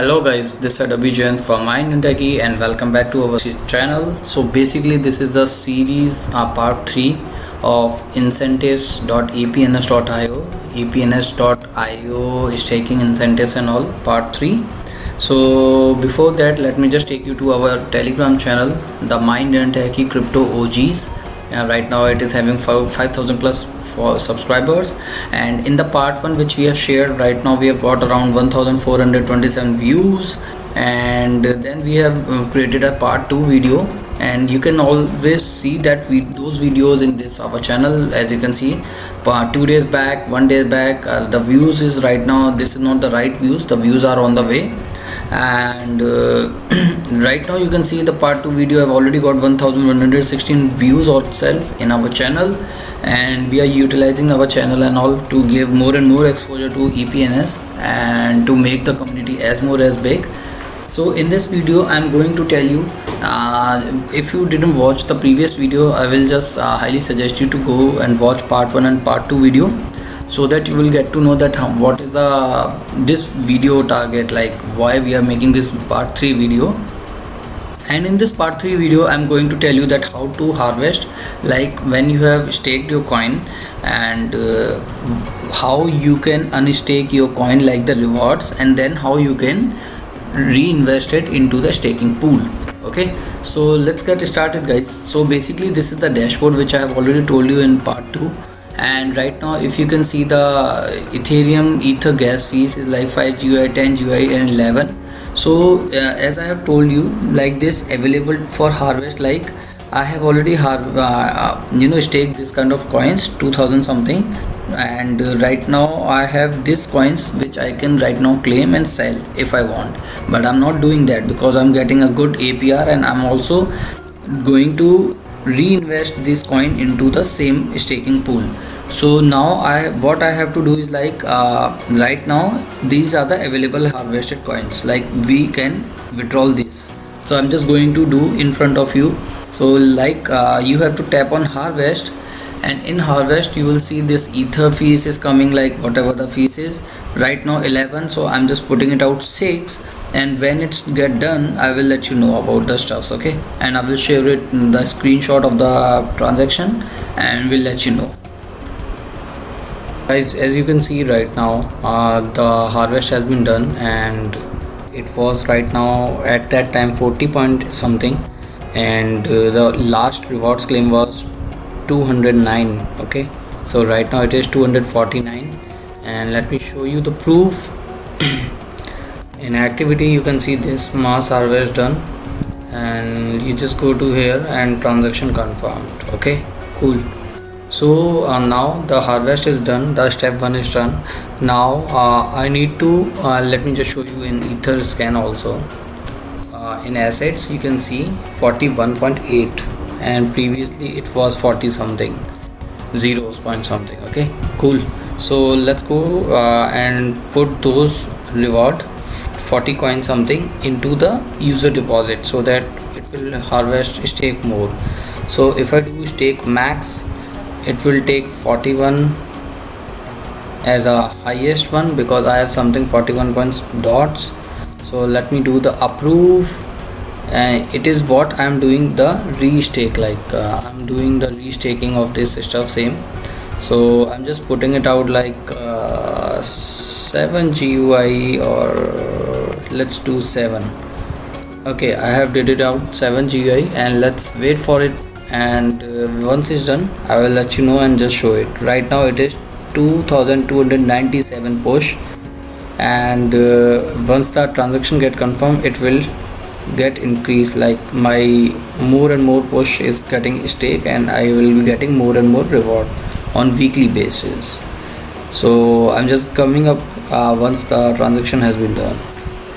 Hello guys, this is Abhijan from Indian Techie and welcome back to our channel. So basically this is the series part 3 of incentives.epns.io epns.io staking incentives and all part 3. So before that, let me just take you to our Telegram channel, the Indian Techie Crypto OGs. Right now it is having 5,000 plus for subscribers, and in the part 1 which we have shared, right now we have got around 1,427 views, and then we have created a part 2 video, and you can always see that those videos in this our channel. As you can see, part 2 days back, 1 day back, the views is right now, this is not the right views, the views are on the way. And right now you can see the part 2 video have already got 1116 views itself in our channel, and we are utilizing our channel and all to give more and more exposure to EPNS and to make the community as more as big. So in this video I'm going to tell you, if you didn't watch the previous video, I will just highly suggest you to go and watch part 1 and part 2 video, so that you will get to know that what is this video target, like why we are making this part 3 video. And in this part 3 video I'm going to tell you that how to harvest, like when you have staked your coin, and how you can unstake your coin, like the rewards, and then how you can reinvest it into the staking pool. Okay, so let's get started guys. So basically this is the dashboard which I have already told you in part 2. And right now if you can see, the Ethereum ether gas fees is like 5 GUI, 10 GUI and 11. So as I have told you, like this available for harvest, like I have already staked this kind of coins, 2000 something, and right now I have this coins which I can right now claim and sell if I want, but I'm not doing that because I'm getting a good APR, and I'm also going to reinvest this coin into the same staking pool. So now what I have to do is, like right now these are the available harvested coins, like we can withdraw this. So I'm just going to do in front of you. So like you have to tap on harvest, and in harvest you will see this ether fees is coming, like whatever the fees is right now 11. So I'm just putting it out 6, and when it's get done I will let you know about the stuffs. Okay, and I will share it the screenshot of the transaction and will let you know. Guys, as you can see right now, the harvest has been done, and it was right now at that time 40 point something, and the last rewards claim was 209. Okay, so right now it is 249, and let me show you the proof. In activity you can see this mass harvest done, and you just go to here and transaction confirmed. Okay, cool. So now the harvest is done, the step 1 is done. Now I need to let me just show you in ether scan also. In assets you can see 41.8, and previously it was 40 something, zeros point something. Okay, cool. So let's go and put those reward 40 coin something into the user deposit, so that it will harvest stake more. So if I do stake max, it will take 41 as a highest one, because I have something 41 points dots. So let me do the approve, and it is what I'm doing the restake, like I'm doing the restaking of this stuff same. So I'm just putting it out like 7 GUI, or let's do 7. Okay, I have did it out 7 GUI, and let's wait for it, and once it's done I will let you know and just show it. Right now it is 2297 push, and once the transaction get confirmed it will get increased, like my more and more push is getting stake, and I will be getting more and more reward on weekly basis. So I'm just coming up once the transaction has been done.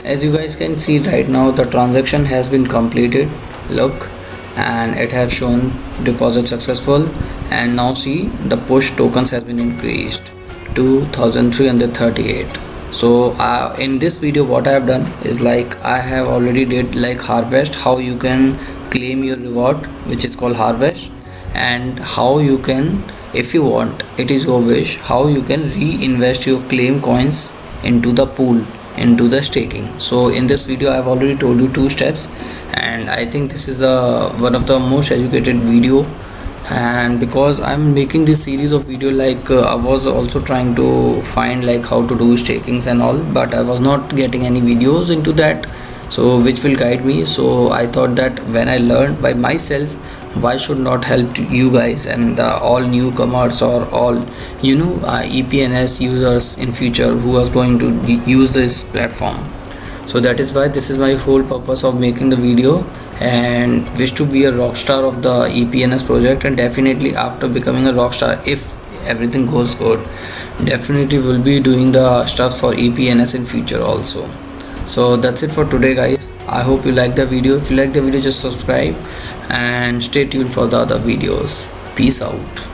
As you guys can see right now, the transaction has been completed. Look, and it has shown deposit successful, and now see the push tokens has been increased to 1338. So in this video what I have done is, like I have already did like harvest, how you can claim your reward, which is called harvest, and how you can, if you want, it is your wish, how you can reinvest your claim coins into the pool. into the staking. So in this video I've already told you 2 steps, and I think this is one of the most educated video. And because I'm making this series of video, like I was also trying to find like how to do stakings and all, but I was not getting any videos into that, so which will guide me. So I thought that when I learned by myself, why should not help you guys and all newcomers or all EPNS users in future who are going to use this platform. So that is why this is my whole purpose of making the video, and wish to be a rock star of the EPNS project. And definitely after becoming a rock star, if everything goes good, definitely will be doing the stuff for EPNS in future also. So that's it for today, guys. I hope you like the video. If you like the video, just subscribe and stay tuned for the other videos. Peace out.